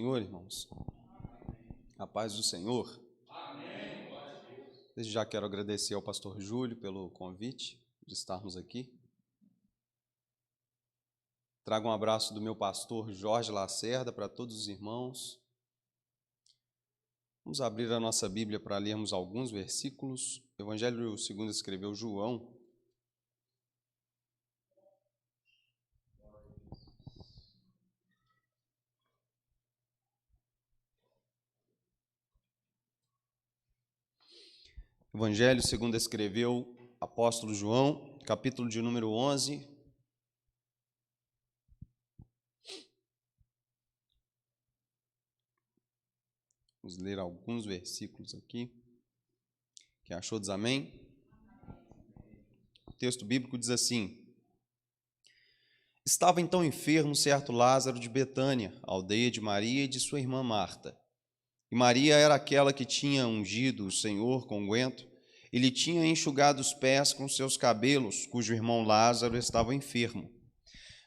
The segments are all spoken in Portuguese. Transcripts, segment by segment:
Senhor, irmãos, a paz do Senhor. Amém. Desde já quero agradecer ao pastor Júlio pelo convite de estarmos aqui. Trago um abraço do meu pastor Jorge Lacerda para todos os irmãos. Vamos abrir a nossa Bíblia para lermos alguns versículos. Evangelho segundo escreveu João. Evangelho segundo escreveu apóstolo João, capítulo de número 11. Vamos ler alguns versículos aqui. Quem achou diz amém? O texto bíblico diz assim: Estava então enfermo certo Lázaro de Betânia, aldeia de Maria e de sua irmã Marta. E Maria era aquela que tinha ungido o Senhor com unguento e lhe tinha enxugado os pés com seus cabelos, cujo irmão Lázaro estava enfermo.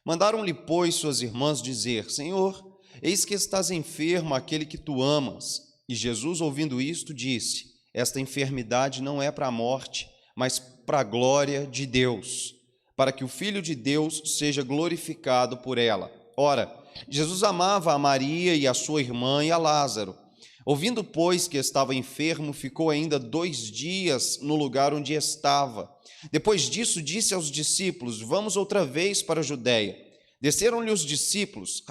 Mandaram-lhe, pois, suas irmãs dizer: Senhor, eis que estás enfermo aquele que tu amas. E Jesus, ouvindo isto, disse: Esta enfermidade não é para a morte, mas para a glória de Deus, para que o Filho de Deus seja glorificado por ela. Ora, Jesus amava a Maria e a sua irmã e a Lázaro. Ouvindo, pois, que estava enfermo, ficou ainda 2 dias no lugar onde estava. Depois disso, disse aos discípulos: Vamos outra vez para a Judéia. Disseram-lhe os discípulos: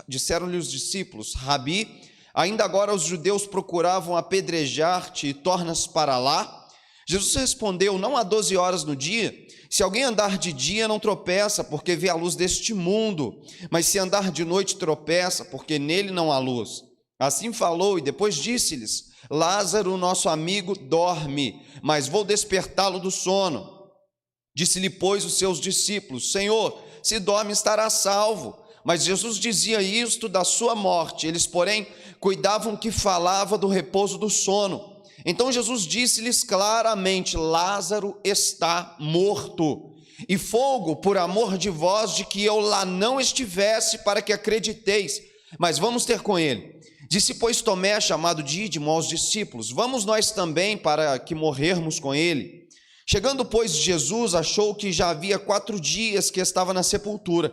Rabi, ainda agora os judeus procuravam apedrejar-te e tornas para lá? Jesus respondeu: Não há 12 horas no dia? Se alguém andar de dia, não tropeça, porque vê a luz deste mundo. Mas se andar de noite, tropeça, porque nele não há luz. Assim falou e depois disse-lhes: Lázaro, nosso amigo, dorme, mas vou despertá-lo do sono. Disse-lhe, pois, os seus discípulos: Senhor, se dorme, estará salvo. Mas Jesus dizia isto da sua morte. Eles, porém, cuidavam que falava do repouso do sono. Então Jesus disse-lhes claramente: Lázaro está morto. E fogo por amor de vós, de que eu lá não estivesse, para que acrediteis. Mas vamos ter com ele. Disse, pois, Tomé, chamado Dídimo, aos discípulos: Vamos nós também para que morrermos com ele. Chegando, pois, Jesus, achou que já havia 4 dias que estava na sepultura.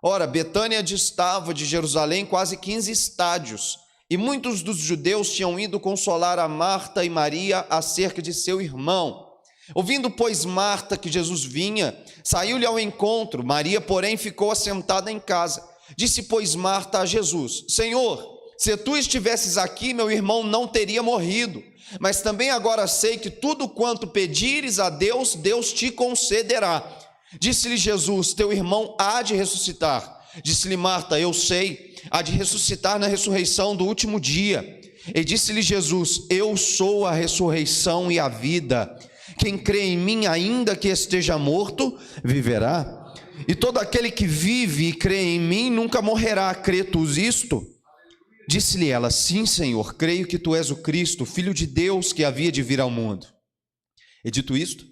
Ora, Betânia distava de Jerusalém quase 15 estádios, e muitos dos judeus tinham ido consolar a Marta e Maria acerca de seu irmão. Ouvindo, pois, Marta que Jesus vinha, saiu-lhe ao encontro. Maria, porém, ficou assentada em casa. Disse, pois, Marta a Jesus: Senhor, se tu estivesses aqui, meu irmão não teria morrido. Mas também agora sei que tudo quanto pedires a Deus, Deus te concederá. Disse-lhe Jesus: Teu irmão há de ressuscitar. Disse-lhe Marta: Eu sei, há de ressuscitar na ressurreição do último dia. E disse-lhe Jesus: Eu sou a ressurreição e a vida. Quem crê em mim, ainda que esteja morto, viverá. E todo aquele que vive e crê em mim nunca morrerá. Crê tu isto? Disse-lhe ela: Sim, Senhor, creio que tu és o Cristo, Filho de Deus, que havia de vir ao mundo. E dito isto,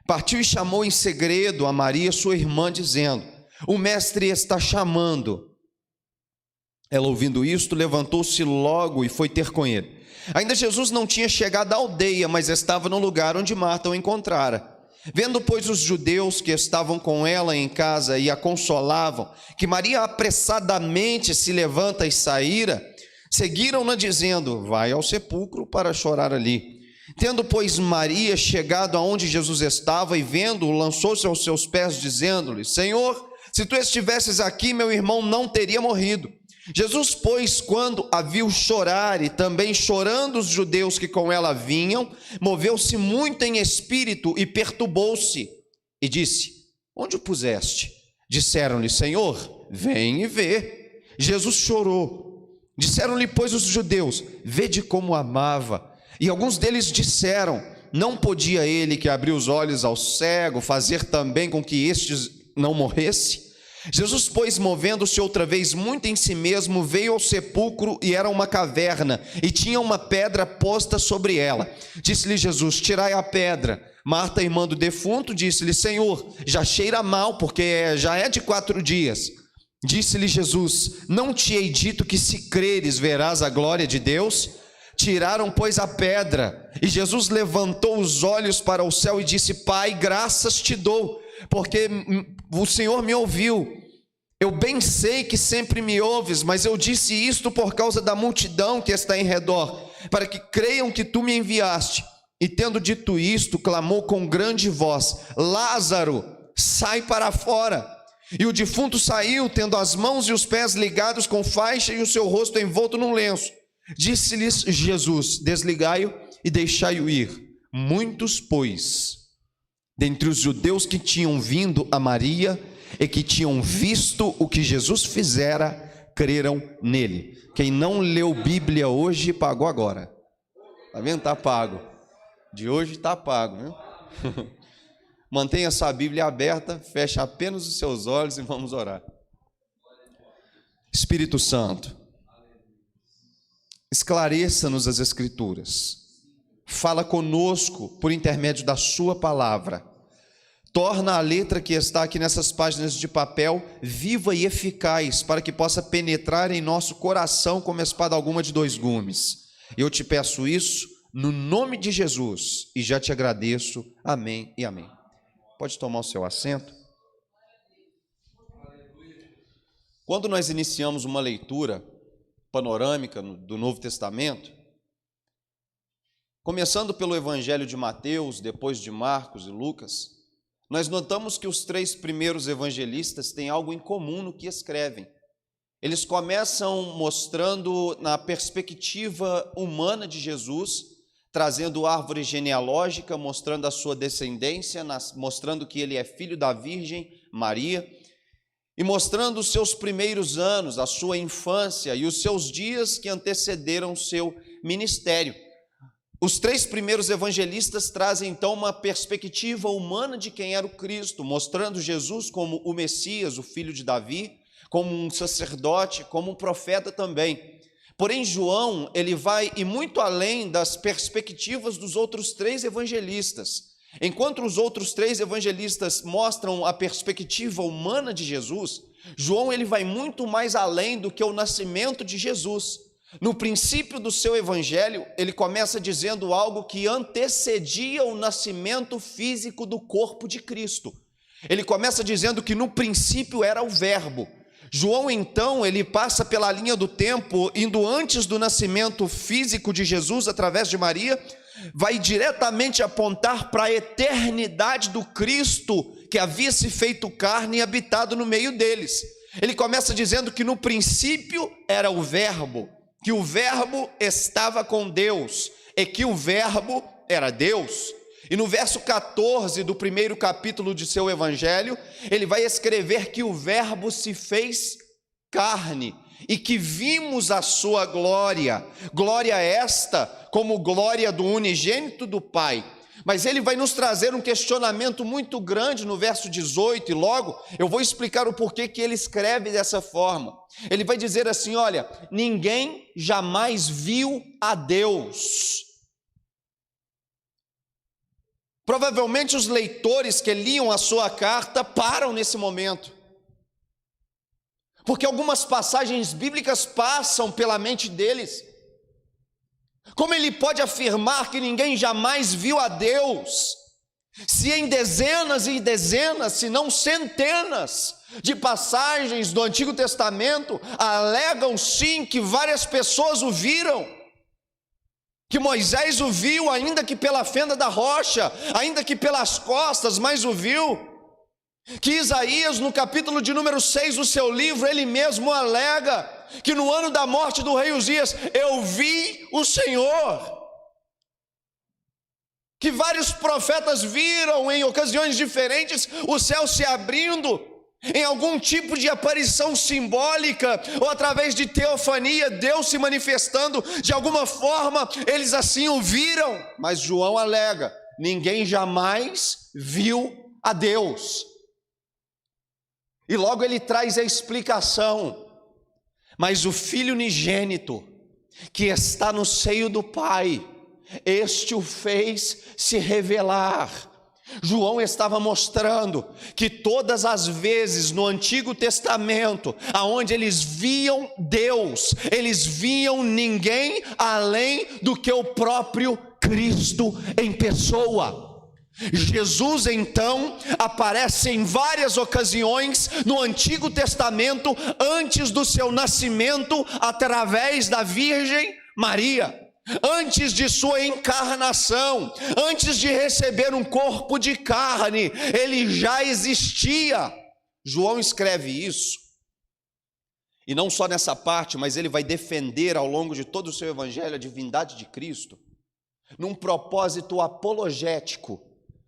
partiu e chamou em segredo a Maria, sua irmã, dizendo: O mestre está chamando. Ela, ouvindo isto, levantou-se logo e foi ter com ele. Ainda Jesus não tinha chegado à aldeia, mas estava no lugar onde Marta o encontrara. Vendo, pois, os judeus que estavam com ela em casa e a consolavam, que Maria apressadamente se levanta e saíra, seguiram-na dizendo: Vai ao sepulcro para chorar ali. Tendo, pois, Maria chegado aonde Jesus estava e vendo-o, lançou-se aos seus pés, dizendo-lhe: Senhor, se tu estivesses aqui, meu irmão não teria morrido. Jesus, pois, quando a viu chorar e também chorando os judeus que com ela vinham, moveu-se muito em espírito e perturbou-se. E disse: Onde o puseste? Disseram-lhe: Senhor, vem e vê. Jesus chorou. Disseram-lhe, pois, os judeus: Vede como amava. E alguns deles disseram: Não podia ele que abriu os olhos ao cego fazer também com que estes não morresse? Jesus, pois, movendo-se outra vez muito em si mesmo, veio ao sepulcro, e era uma caverna, e tinha uma pedra posta sobre ela. Disse-lhe Jesus: Tirai a pedra. Marta, irmã do defunto, disse-lhe: Senhor, já cheira mal, porque já é de 4 dias. Disse-lhe Jesus: não te hei dito que se creres verás a glória de Deus? Tiraram, pois, a pedra, e Jesus levantou os olhos para o céu e disse: Pai, graças te dou, porque o Senhor me ouviu. Eu bem sei que sempre me ouves, mas eu disse isto por causa da multidão que está em redor, para que creiam que tu me enviaste. E tendo dito isto, clamou com grande voz: Lázaro, sai para fora. E o defunto saiu, tendo as mãos e os pés ligados com faixa e o seu rosto envolto num lenço. Disse-lhes Jesus: desligai-o e deixai-o ir. Muitos, pois, dentre os judeus que tinham vindo a Maria e que tinham visto o que Jesus fizera, creram nele. Quem não leu Bíblia hoje, pagou agora. Está vendo? Está pago. De hoje está pago, viu? Mantenha sua Bíblia aberta, feche apenas os seus olhos e vamos orar. Espírito Santo, esclareça-nos as Escrituras, fala conosco por intermédio da sua palavra, torna a letra que está aqui nessas páginas de papel viva e eficaz, para que possa penetrar em nosso coração como espada alguma de dois gumes. Eu te peço isso no nome de Jesus e já te agradeço. Amém e amém. Pode tomar o seu assento. Quando nós iniciamos uma leitura panorâmica do Novo Testamento, começando pelo Evangelho de Mateus, depois de Marcos e Lucas, nós notamos que os três primeiros evangelistas têm algo em comum no que escrevem. Eles começam mostrando na perspectiva humana de Jesus, trazendo árvore genealógica, mostrando a sua descendência, mostrando que ele é filho da Virgem Maria, e mostrando os seus primeiros anos, a sua infância e os seus dias que antecederam o seu ministério. Os três primeiros evangelistas trazem então uma perspectiva humana de quem era o Cristo, mostrando Jesus como o Messias, o filho de Davi, como um sacerdote, como um profeta também. Porém, João, ele vai e muito além das perspectivas dos outros três evangelistas. Enquanto os outros três evangelistas mostram a perspectiva humana de Jesus, João ele vai muito mais além do que o nascimento de Jesus. No princípio do seu evangelho, ele começa dizendo algo que antecedia o nascimento físico do corpo de Cristo. Ele começa dizendo que no princípio era o Verbo. João, então, ele passa pela linha do tempo, indo antes do nascimento físico de Jesus, através de Maria, vai diretamente apontar para a eternidade do Cristo, que havia se feito carne e habitado no meio deles. Ele começa dizendo que no princípio era o Verbo, que o Verbo estava com Deus, e que o Verbo era Deus. E no verso 14 do primeiro capítulo de seu evangelho, ele vai escrever que o Verbo se fez carne e que vimos a sua glória, glória esta como glória do unigênito do Pai. Mas ele vai nos trazer um questionamento muito grande no verso 18, e logo eu vou explicar o porquê que ele escreve dessa forma. Ele vai dizer assim: olha, ninguém jamais viu a Deus. Provavelmente os leitores que liam a sua carta param nesse momento, porque algumas passagens bíblicas passam pela mente deles. Como ele pode afirmar que ninguém jamais viu a Deus, se em dezenas e dezenas, se não centenas de passagens do Antigo Testamento alegam sim que várias pessoas o viram? Que Moisés o viu, ainda que pela fenda da rocha, ainda que pelas costas, mas o viu. Que Isaías, no capítulo de número 6 do seu livro, ele mesmo alega que no ano da morte do rei Uzias, eu vi o Senhor. Que vários profetas viram em ocasiões diferentes o céu se abrindo, em algum tipo de aparição simbólica, ou através de teofania, Deus se manifestando de alguma forma, eles assim o viram. Mas João alega: ninguém jamais viu a Deus. E logo ele traz a explicação: mas o Filho unigênito, que está no seio do Pai, este o fez se revelar. João estava mostrando que todas as vezes no Antigo Testamento, aonde eles viam Deus, eles viam ninguém além do que o próprio Cristo em pessoa. Jesus então aparece em várias ocasiões no Antigo Testamento, antes do seu nascimento, através da Virgem Maria. Antes de sua encarnação, antes de receber um corpo de carne, ele já existia. João escreve isso, e não só nessa parte, mas ele vai defender ao longo de todo o seu evangelho a divindade de Cristo, num propósito apologético,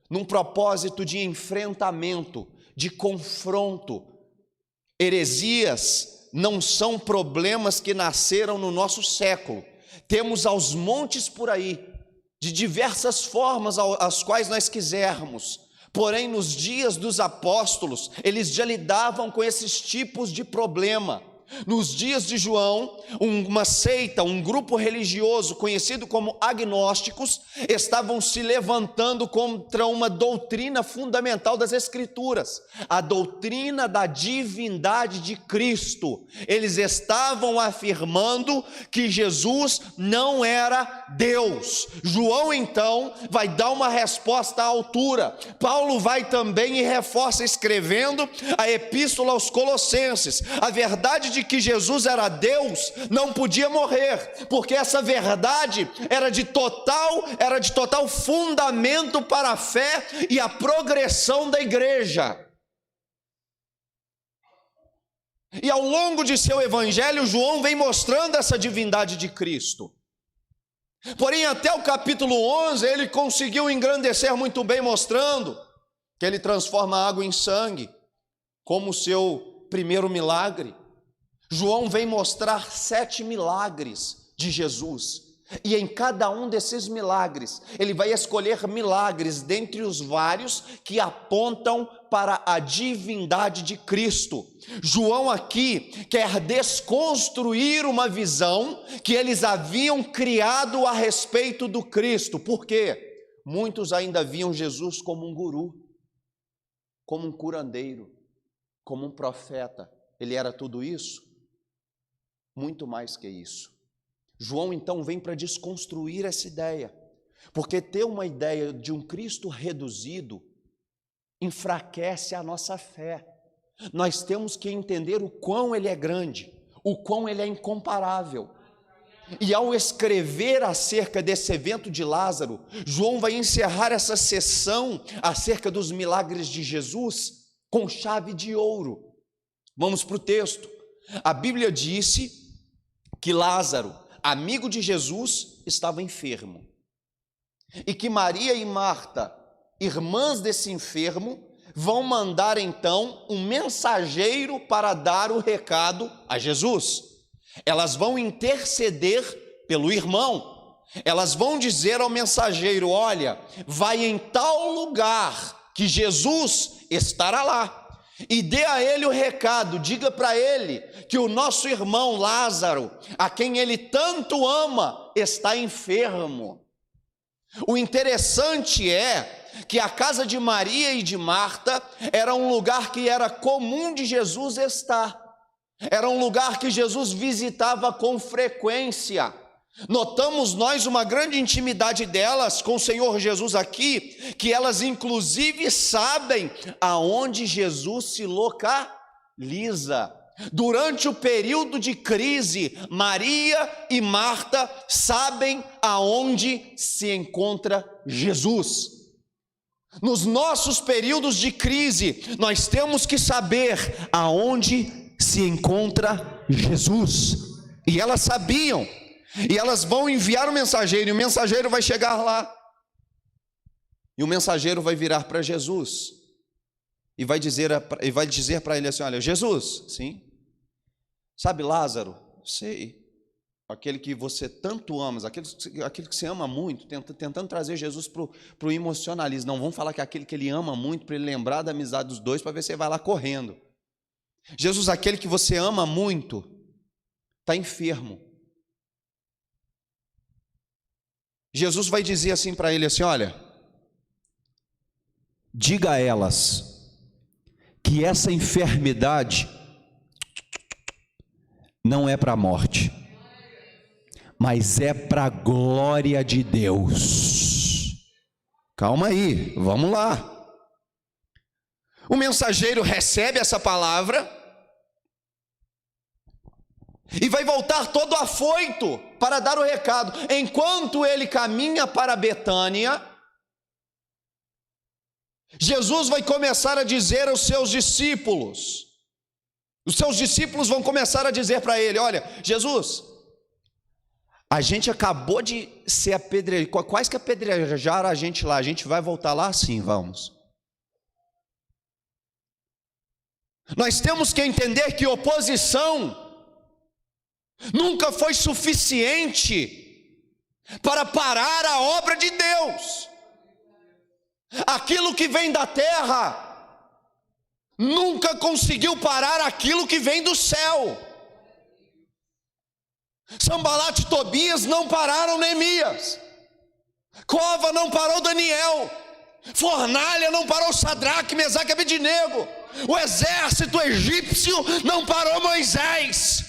num propósito de enfrentamento, de confronto. Heresias não são problemas que nasceram no nosso século. Temos aos montes por aí, de diversas formas as quais nós quisermos. Porém, nos dias dos apóstolos, eles já lidavam com esses tipos de problema. Nos dias de João, uma seita, um grupo religioso conhecido como agnósticos, estavam se levantando contra uma doutrina fundamental das Escrituras, a doutrina da divindade de Cristo. Eles estavam afirmando que Jesus não era Deus. João então vai dar uma resposta à altura. Paulo vai também e reforça escrevendo a epístola aos Colossenses. A verdade de que Jesus era Deus não podia morrer, porque essa verdade era de total fundamento para a fé e a progressão da igreja. E ao longo de seu evangelho, João vem mostrando essa divindade de Cristo. Porém, até o capítulo 11, ele conseguiu engrandecer muito bem, mostrando que ele transforma água em sangue, como o seu primeiro milagre. João vem mostrar 7 milagres de Jesus, e em cada um desses milagres, ele vai escolher milagres dentre os vários que apontam para a divindade de Cristo. João aqui quer desconstruir uma visão que eles haviam criado a respeito do Cristo. Por quê? Muitos ainda viam Jesus como um guru, como um curandeiro, como um profeta. Ele era tudo isso? Muito mais que isso. João então vem para desconstruir essa ideia, porque ter uma ideia de um Cristo reduzido enfraquece a nossa fé. Nós temos que entender o quão ele é grande, o quão ele é incomparável. E ao escrever acerca desse evento de Lázaro, João vai encerrar essa sessão acerca dos milagres de Jesus com chave de ouro. Vamos para o texto. A Bíblia disse que Lázaro, amigo de Jesus, estava enfermo, e que Maria e Marta, irmãs desse enfermo, vão mandar então um mensageiro para dar o recado a Jesus. Elas vão interceder pelo irmão, elas vão dizer ao mensageiro: olha, vai em tal lugar que Jesus estará lá, e dê a ele o recado, diga para ele que o nosso irmão Lázaro, a quem ele tanto ama, está enfermo. O interessante é que a casa de Maria e de Marta era um lugar que era comum de Jesus estar, era um lugar que Jesus visitava com frequência. Notamos nós uma grande intimidade delas com o Senhor Jesus aqui, que elas inclusive sabem aonde Jesus se localiza. Durante o período de crise, Maria e Marta sabem aonde se encontra Jesus. Nos nossos períodos de crise, nós temos que saber aonde se encontra Jesus. E elas sabiam. E elas vão enviar o mensageiro, e o mensageiro vai chegar lá. E o mensageiro vai virar para Jesus e vai dizer para ele assim: olha, Jesus, sim, sabe Lázaro? Sei, aquele que você tanto ama, aquele que você ama muito, tentando trazer Jesus para o emocionalismo. Não, vamos falar que é aquele que ele ama muito, para ele lembrar da amizade dos dois, para ver se ele vai lá correndo. Jesus, aquele que você ama muito, está enfermo. Jesus vai dizer assim para ele assim: olha, diga a elas que essa enfermidade não é para a morte, mas é para a glória de Deus. Calma aí, vamos lá. O mensageiro recebe essa palavra e vai voltar todo afoito para dar o recado. Enquanto ele caminha para Betânia, Jesus vai começar a dizer aos seus discípulos, os seus discípulos vão começar a dizer para ele: olha, Jesus, a gente acabou de ser apedrejado, quase que apedrejaram a gente lá, a gente vai voltar lá? Sim, vamos. Nós temos que entender que oposição nunca foi suficiente para parar a obra de Deus. Aquilo que vem da terra nunca conseguiu parar aquilo que vem do céu. Sanbalat e Tobias não pararam Neemias, cova não parou Daniel, fornalha não parou Sadraque, Mesaque e Abednego, o exército egípcio não parou Moisés.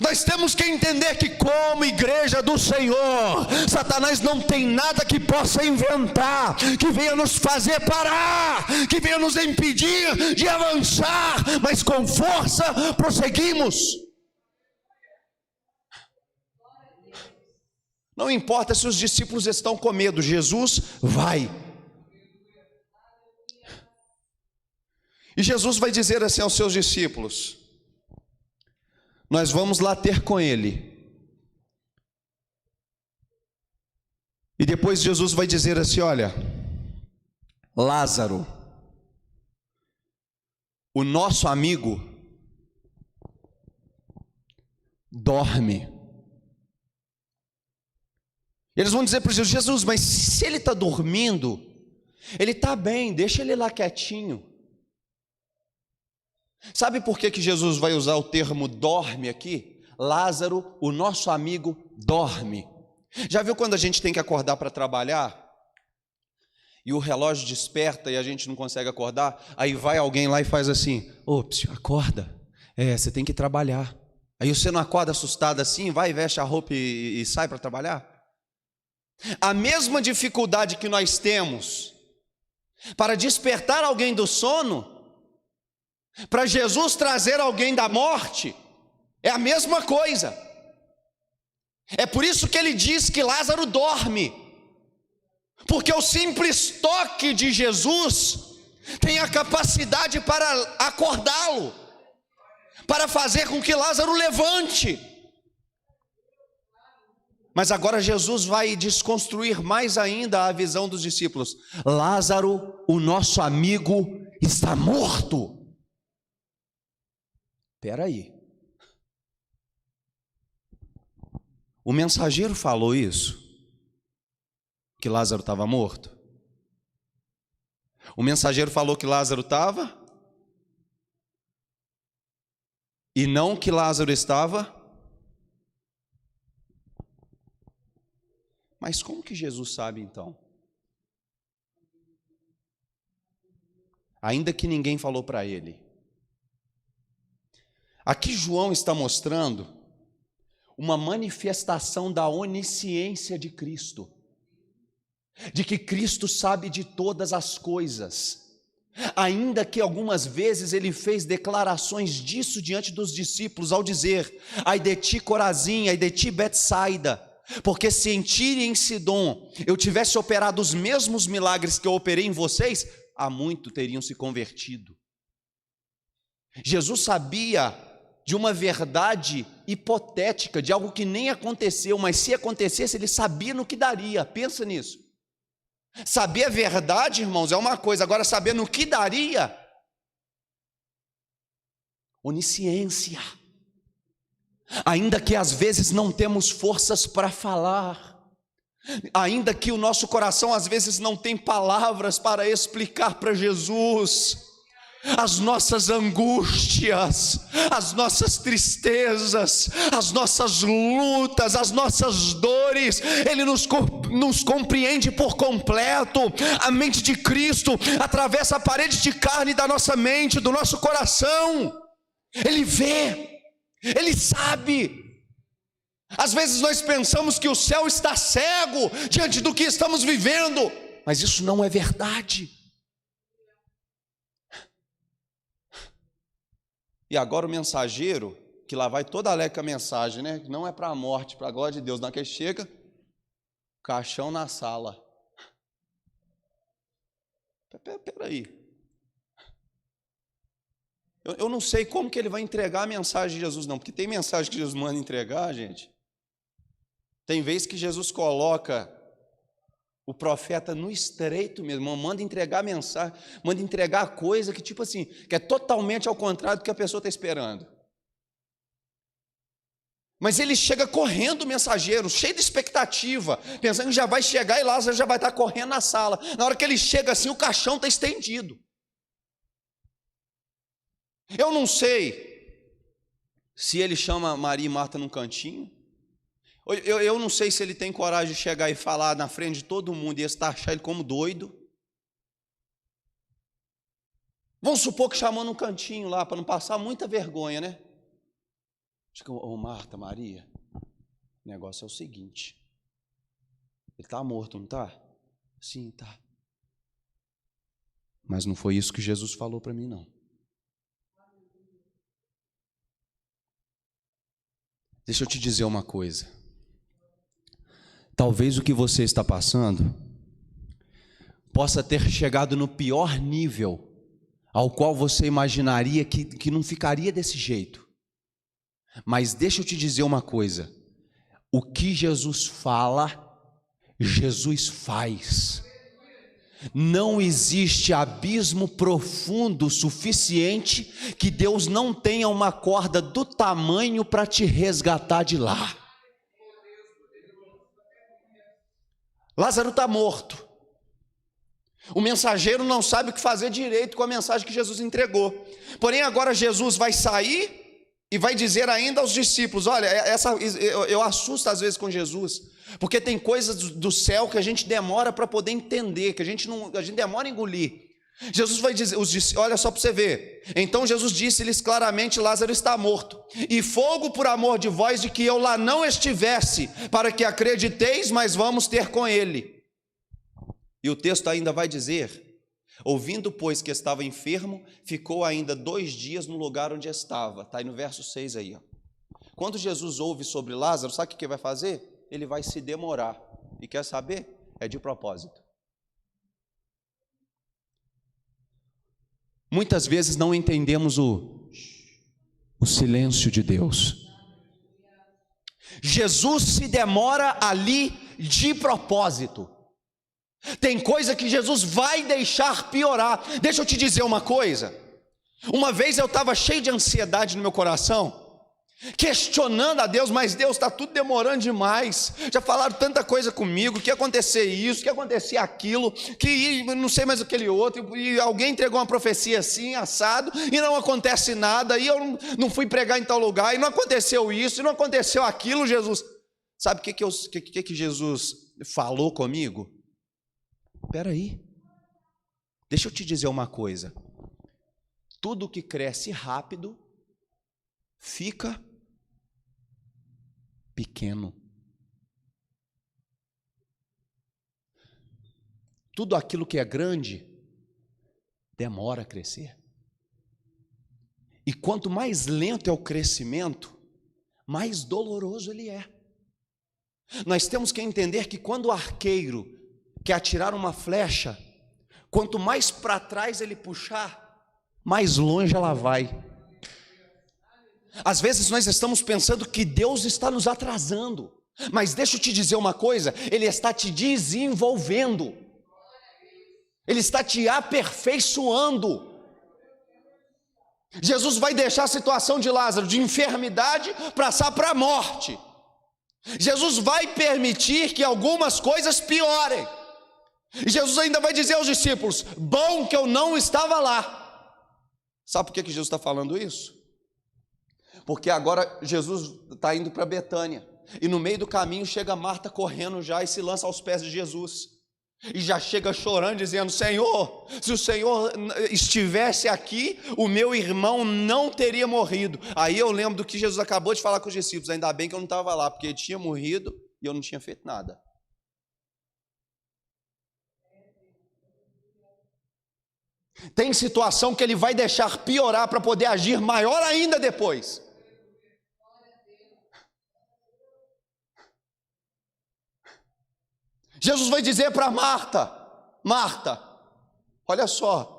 Nós temos que entender que, como igreja do Senhor, Satanás não tem nada que possa inventar, que venha nos fazer parar, que venha nos impedir de avançar, mas com força prosseguimos. Não importa se os discípulos estão com medo, Jesus vai. E Jesus vai dizer assim aos seus discípulos: nós vamos lá ter com ele. E depois Jesus vai dizer assim: olha, Lázaro, o nosso amigo, dorme. Eles vão dizer para Jesus: mas se ele está dormindo, ele está bem, deixa ele lá quietinho. Sabe por que Jesus vai usar o termo dorme aqui? Lázaro, o nosso amigo, dorme. Já viu quando a gente tem que acordar para trabalhar? E o relógio desperta e a gente não consegue acordar? Aí vai alguém lá e faz assim: ô, psiu, acorda, você tem que trabalhar. Aí você não acorda assustado assim, vai, veste a roupa e sai para trabalhar? A mesma dificuldade que nós temos para despertar alguém do sono, para Jesus trazer alguém da morte, é a mesma coisa. É por isso que ele diz que Lázaro dorme, porque o simples toque de Jesus tem a capacidade para acordá-lo, para fazer com que Lázaro levante. Mas agora Jesus vai desconstruir mais ainda a visão dos discípulos. Lázaro, o nosso amigo, está morto. Espera aí, o mensageiro falou isso? Que Lázaro estava morto? O mensageiro falou que Lázaro estava? E não que Lázaro estava? Mas como que Jesus sabe então? Ainda que ninguém falou para ele. Aqui João está mostrando uma manifestação da onisciência de Cristo, de que Cristo sabe de todas as coisas, ainda que algumas vezes ele fez declarações disso diante dos discípulos ao dizer: ai de ti Corazim, ai de ti Betsaida, porque se em Tiro e em Sidom eu tivesse operado os mesmos milagres que eu operei em vocês, há muito teriam se convertido. Jesus sabia de uma verdade hipotética, de algo que nem aconteceu, mas se acontecesse, ele sabia no que daria. Pensa nisso. Saber a verdade, irmãos, é uma coisa, agora saber no que daria, onisciência. Ainda que às vezes não temos forças para falar, ainda que o nosso coração às vezes não tem palavras para explicar para Jesus, as nossas angústias, as nossas tristezas, as nossas lutas, as nossas dores. Ele nos compreende por completo. A mente de Cristo atravessa a parede de carne da nossa mente, do nosso coração. Ele vê, Ele sabe. Às vezes nós pensamos que o céu está cego diante do que estamos vivendo, mas isso não é verdade. E agora o mensageiro, que lá vai toda alegre com a mensagem, né? Não é para a morte, para a glória de Deus. Não é que ele chega, caixão na sala. Peraí. Eu não sei como que ele vai entregar a mensagem de Jesus, não. Porque tem mensagem que Jesus manda entregar, gente. Tem vezes que Jesus coloca o profeta no estreito mesmo, manda entregar a mensagem, manda entregar a coisa que tipo assim, que é totalmente ao contrário do que a pessoa está esperando. Mas ele chega correndo, o mensageiro, cheio de expectativa, pensando que já vai chegar e Lázaro já vai estar correndo na sala. Na hora que ele chega assim, o caixão está estendido. Eu não sei se ele chama Maria e Marta num cantinho. Eu não sei se ele tem coragem de chegar e falar na frente de todo mundo e eles taxar ele como doido. Vamos supor que chamou num cantinho lá, para não passar muita vergonha, né? Ô Marta, Maria, o negócio é o seguinte. Ele está morto, não está? Sim, está. Mas não foi isso que Jesus falou para mim, não. Deixa eu te dizer uma coisa. Talvez o que você está passando possa ter chegado no pior nível ao qual você imaginaria que não ficaria desse jeito. Mas deixa eu te dizer uma coisa. O que Jesus fala, Jesus faz. Não existe abismo profundo suficiente que Deus não tenha uma corda do tamanho para te resgatar de lá. Lázaro está morto. O mensageiro não sabe o que fazer direito com a mensagem que Jesus entregou. Porém, agora Jesus vai sair e vai dizer ainda aos discípulos: olha, eu assusto às vezes com Jesus, porque tem coisas do céu que a gente demora para poder entender, que a gente demora a engolir. Jesus vai dizer, olha só para você ver. Então Jesus disse-lhes claramente: Lázaro está morto, e fogo por amor de vós de que eu lá não estivesse, para que acrediteis, mas vamos ter com ele. E o texto ainda vai dizer: ouvindo, pois, que estava enfermo, ficou ainda 2 dias no lugar onde estava. Está aí no verso 6 aí, ó. Quando Jesus ouve sobre Lázaro, sabe o que vai fazer? Ele vai se demorar. E quer saber? É de propósito. Muitas vezes não entendemos o silêncio de Deus. Jesus se demora ali de propósito. Tem coisa que Jesus vai deixar piorar. Deixa eu te dizer uma coisa. Uma vez eu estava cheio de ansiedade no meu coração, questionando a Deus, mas Deus, está tudo demorando demais. Já falaram tanta coisa comigo, que ia acontecer isso, que ia acontecer aquilo, que não sei mais aquele outro, e alguém entregou uma profecia assim, assado, e não acontece nada, e eu não fui pregar em tal lugar, e não aconteceu isso, e não aconteceu aquilo. Jesus, sabe o que Jesus falou comigo? Espera aí, deixa eu te dizer uma coisa. Tudo que cresce rápido fica pequeno. Tudo aquilo que é grande demora a crescer. E quanto mais lento é o crescimento, mais doloroso ele é. Nós temos que entender que quando o arqueiro quer atirar uma flecha, quanto mais para trás ele puxar, mais longe ela vai. Às vezes nós estamos pensando que Deus está nos atrasando, mas deixa eu te dizer uma coisa: Ele está te desenvolvendo, Ele está te aperfeiçoando. Jesus vai deixar a situação de Lázaro, de enfermidade, passar para a morte. Jesus vai permitir que algumas coisas piorem. E Jesus ainda vai dizer aos discípulos: bom que eu não estava lá. Sabe por que Jesus está falando isso? Porque agora Jesus está indo para Betânia. E no meio do caminho chega Marta correndo já e se lança aos pés de Jesus. E já chega chorando, dizendo: Senhor, se o Senhor estivesse aqui, o meu irmão não teria morrido. Aí eu lembro do que Jesus acabou de falar com os discípulos: ainda bem que eu não estava lá, porque ele tinha morrido e eu não tinha feito nada. Tem situação que ele vai deixar piorar para poder agir maior ainda depois. Jesus vai dizer para Marta: Marta, olha só.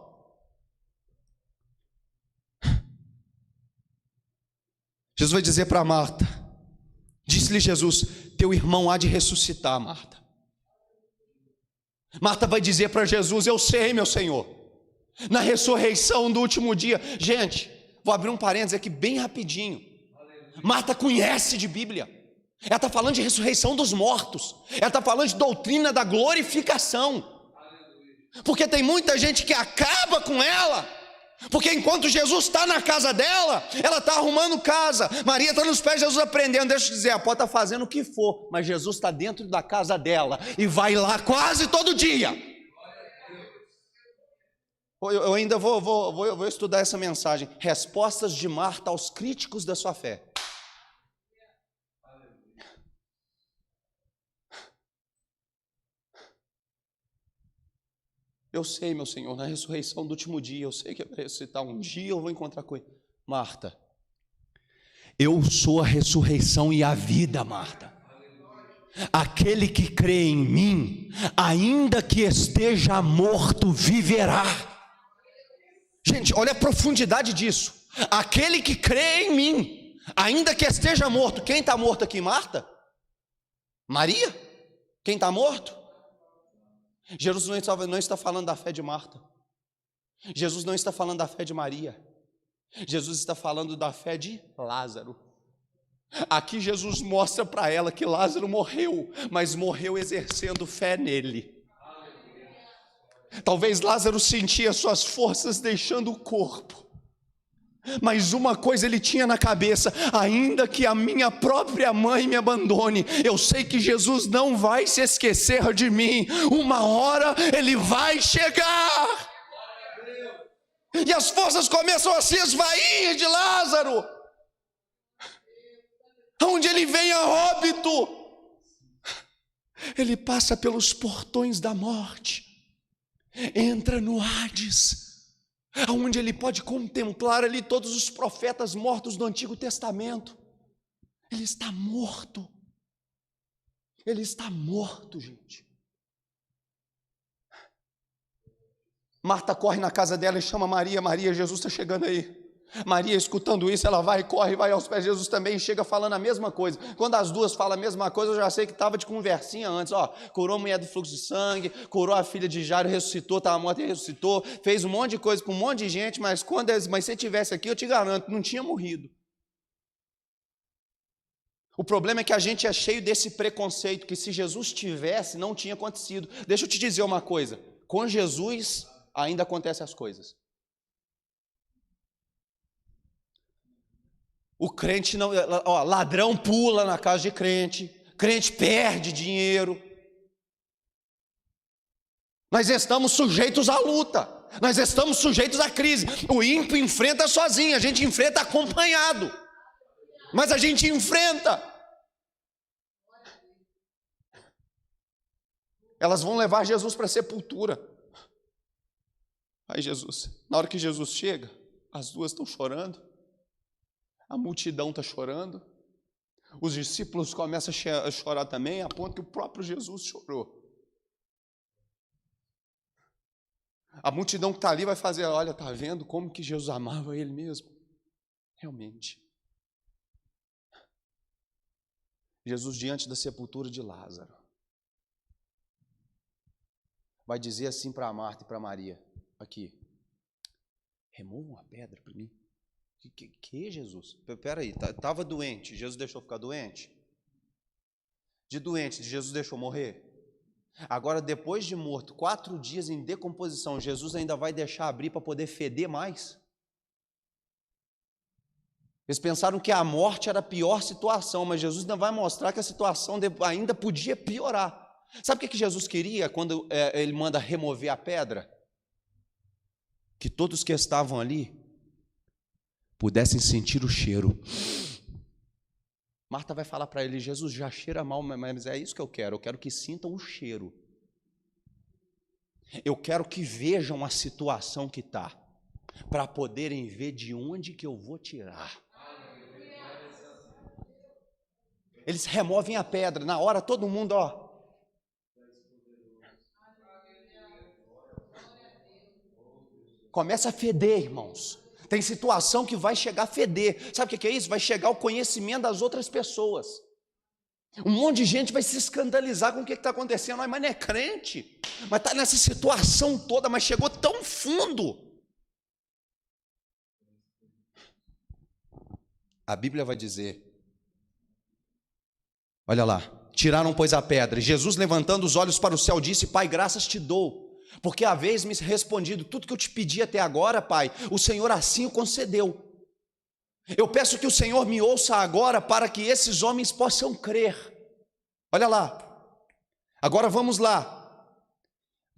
Jesus vai dizer para Marta, disse-lhe Jesus: teu irmão há de ressuscitar, Marta. Marta vai dizer para Jesus: eu sei, meu Senhor, na ressurreição do último dia. Gente, vou abrir um parênteses aqui bem rapidinho. Marta conhece de Bíblia. Ela está falando de ressurreição dos mortos. Ela está falando de doutrina da glorificação. Porque tem muita gente que acaba com ela. Porque enquanto Jesus está na casa dela, ela está arrumando casa. Maria está nos pés de Jesus aprendendo. Deixa eu dizer, ela pode estar fazendo o que for, mas Jesus está dentro da casa dela e vai lá quase todo dia. Eu ainda vou estudar essa mensagem. Respostas de Marta aos críticos da sua fé. Eu sei, meu Senhor, na ressurreição do último dia, eu sei que vai ressuscitar um dia, eu vou encontrar com ele. Marta, eu sou a ressurreição e a vida, Marta. Aquele que crê em mim, ainda que esteja morto, viverá. Gente, olha a profundidade disso. Aquele que crê em mim, ainda que esteja morto. Quem está morto aqui, Marta? Maria? Quem está morto? Jesus não está falando da fé de Marta. Jesus não está falando da fé de Maria. Jesus está falando da fé de Lázaro. Aqui Jesus mostra para ela que Lázaro morreu, mas morreu exercendo fé nele. Talvez Lázaro sentia suas forças deixando o corpo, mas uma coisa ele tinha na cabeça: ainda que a minha própria mãe me abandone, eu sei que Jesus não vai se esquecer de mim. Uma hora ele vai chegar. E as forças começam a se esvair de Lázaro. Onde ele vem a óbito, ele passa pelos portões da morte, entra no Hades, onde ele pode contemplar ali todos os profetas mortos do Antigo Testamento. Ele está morto. Ele está morto, gente. Marta corre na casa dela e chama Maria. Maria, Jesus está chegando aí. Maria, escutando isso, ela vai, corre, vai aos pés de Jesus também e chega falando a mesma coisa. Quando as duas falam a mesma coisa, eu já sei que estava de conversinha antes. Curou a mulher do fluxo de sangue, curou a filha de Jairo, ressuscitou, estava morta e ressuscitou, fez um monte de coisa com um monte de gente, mas se estivesse aqui, eu te garanto, não tinha morrido. O problema é que a gente é cheio desse preconceito, que se Jesus tivesse, não tinha acontecido. Deixa eu te dizer uma coisa, com Jesus ainda acontecem as coisas. O crente não, ladrão pula na casa de crente, crente perde dinheiro. Nós estamos sujeitos à luta, nós estamos sujeitos à crise. O ímpio enfrenta sozinho, a gente enfrenta acompanhado, mas a gente enfrenta. Elas vão levar Jesus para a sepultura. Aí Jesus, na hora que Jesus chega, as duas estão chorando. A multidão está chorando, os discípulos começam a chorar também, a ponto que o próprio Jesus chorou. A multidão que está ali vai fazer: olha, está vendo como que Jesus amava ele mesmo? Realmente. Jesus, diante da sepultura de Lázaro, vai dizer assim para Marta e para Maria: aqui, removam a pedra para mim. Que Jesus? Espera aí, estava doente, Jesus deixou ficar doente? De doente, Jesus deixou morrer? Agora, depois de morto, 4 dias em decomposição, Jesus ainda vai deixar abrir para poder feder mais? Eles pensaram que a morte era a pior situação, mas Jesus ainda vai mostrar que a situação ainda podia piorar. Sabe o que Jesus queria quando ele manda remover a pedra? Que todos que estavam ali pudessem sentir o cheiro. Marta vai falar para ele: Jesus, já cheira mal, mas é isso que eu quero que sintam o cheiro. Eu quero que vejam a situação que está, para poderem ver de onde que eu vou tirar. Eles removem a pedra, na hora todo mundo, começa a feder, irmãos. Tem situação que vai chegar a feder. Sabe o que é isso? Vai chegar o conhecimento das outras pessoas. Um monte de gente vai se escandalizar com o que está acontecendo. Mas não é crente, mas está nessa situação toda, mas chegou tão fundo. A Bíblia vai dizer, olha lá, tiraram pois a pedra. Jesus, levantando os olhos para o céu, disse: Pai, graças te dou, porque haveis me respondido tudo que eu te pedi até agora, Pai, o Senhor assim o concedeu. Eu peço que o Senhor me ouça agora, para que esses homens possam crer. Olha lá, agora vamos lá,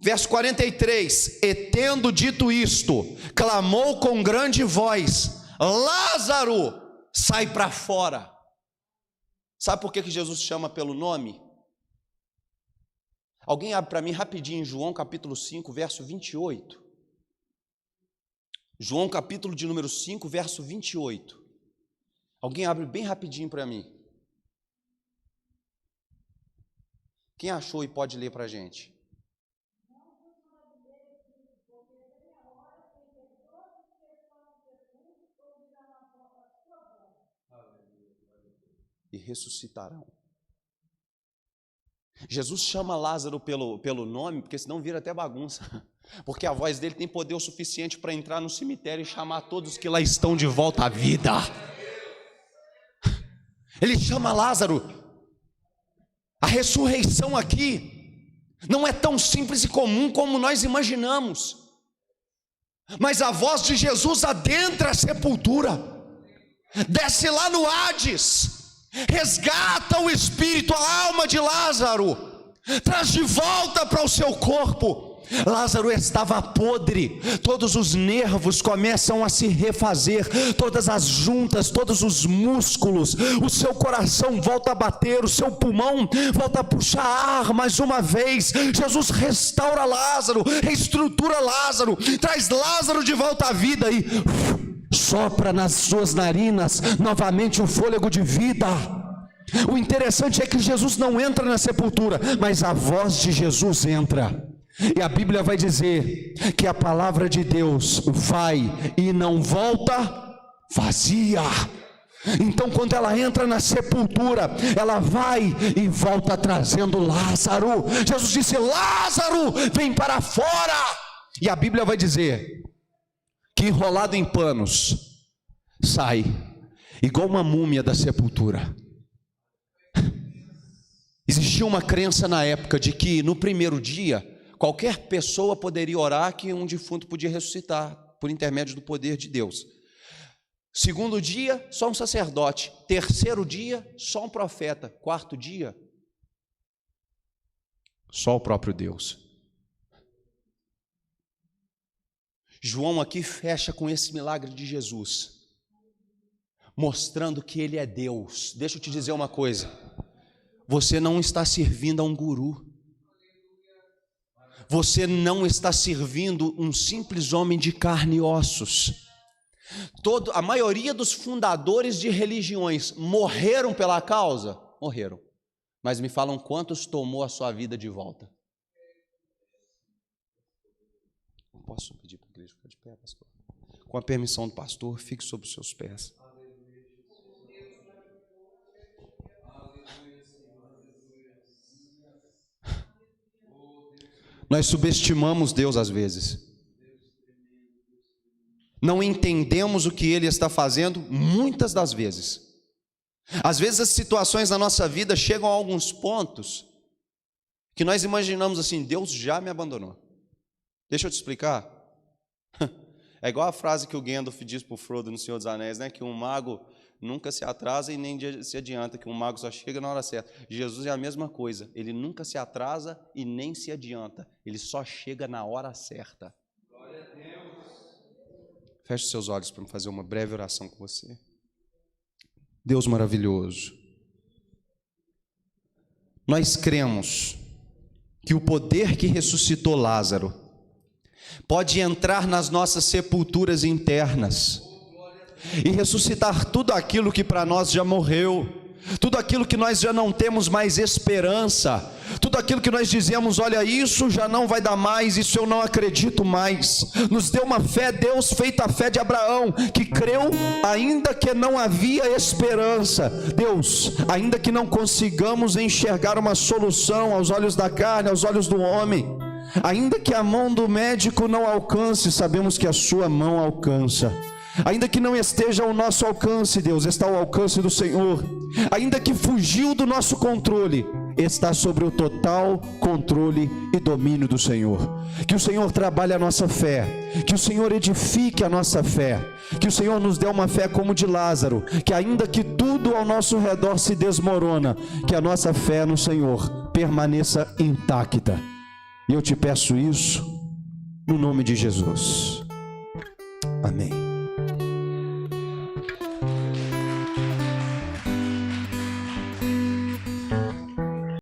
verso 43, e tendo dito isto, clamou com grande voz: Lázaro, sai para fora. Sabe por que Jesus chama pelo nome? Alguém abre para mim rapidinho João capítulo 5, verso 28. João capítulo de número 5, verso 28. Alguém abre bem rapidinho para mim. Quem achou e pode ler para a gente? E ressuscitarão. Jesus chama Lázaro pelo nome, porque senão vira até bagunça. Porque a voz dele tem poder o suficiente para entrar no cemitério e chamar todos que lá estão de volta à vida. Ele chama Lázaro. A ressurreição aqui não é tão simples e comum como nós imaginamos. Mas a voz de Jesus adentra a sepultura, desce lá no Hades, resgata o espírito, a alma de Lázaro, traz de volta para o seu corpo. Lázaro estava podre, todos os nervos começam a se refazer, todas as juntas, todos os músculos, o seu coração volta a bater, o seu pulmão volta a puxar ar mais uma vez. Jesus restaura Lázaro, reestrutura Lázaro, traz Lázaro de volta à vida e sopra nas suas narinas novamente o fôlego de vida. O interessante é que Jesus não entra na sepultura, mas a voz de Jesus entra. E a Bíblia vai dizer que a palavra de Deus vai e não volta vazia. Então quando ela entra na sepultura, ela vai e volta trazendo Lázaro. Jesus disse: Lázaro, vem para fora. E a Bíblia vai dizer que enrolado em panos, sai igual uma múmia da sepultura. Existia uma crença na época de que no primeiro dia qualquer pessoa poderia orar que um defunto podia ressuscitar por intermédio do poder de Deus. Segundo dia, só um sacerdote. Terceiro dia, só um profeta. Quarto dia, só o próprio Deus. João aqui fecha com esse milagre de Jesus, mostrando que Ele é Deus. Deixa eu te dizer uma coisa: você não está servindo a um guru. Você não está servindo um simples homem de carne e ossos. A maioria dos fundadores de religiões morreram pela causa? Morreram. Mas me falam quantos tomou a sua vida de volta? Posso pedir para a igreja ficar de pé, pastor? Com a permissão do pastor, fique sobre os seus pés. Nós subestimamos Deus às vezes. Não entendemos o que Ele está fazendo muitas das vezes. Às vezes as situações na nossa vida chegam a alguns pontos que nós imaginamos assim: Deus já me abandonou. Deixa eu te explicar. É igual a frase que o Gandalf diz para o Frodo no Senhor dos Anéis, né? Que um mago nunca se atrasa e nem se adianta, que um mago só chega na hora certa. Jesus é a mesma coisa, ele nunca se atrasa e nem se adianta, ele só chega na hora certa. Glória a Deus. Feche seus olhos para fazer uma breve oração com você. Deus maravilhoso, nós cremos que o poder que ressuscitou Lázaro pode entrar nas nossas sepulturas internas e ressuscitar tudo aquilo que para nós já morreu, tudo aquilo que nós já não temos mais esperança, tudo aquilo que nós dizemos, olha, isso já não vai dar mais, isso eu não acredito mais. Nos deu uma fé, Deus, feita a fé de Abraão, que creu ainda que não havia esperança. Deus, ainda que não consigamos enxergar uma solução aos olhos da carne, aos olhos do homem, ainda que a mão do médico não alcance, sabemos que a sua mão alcança. Ainda que não esteja ao nosso alcance, Deus, está ao alcance do Senhor. Ainda que fugiu do nosso controle, está sobre o total controle e domínio do Senhor. Que o Senhor trabalhe a nossa fé, que o Senhor edifique a nossa fé, que o Senhor nos dê uma fé como de Lázaro, que ainda que tudo ao nosso redor se desmorona, que a nossa fé no Senhor permaneça intacta. E eu te peço isso no nome de Jesus. Amém.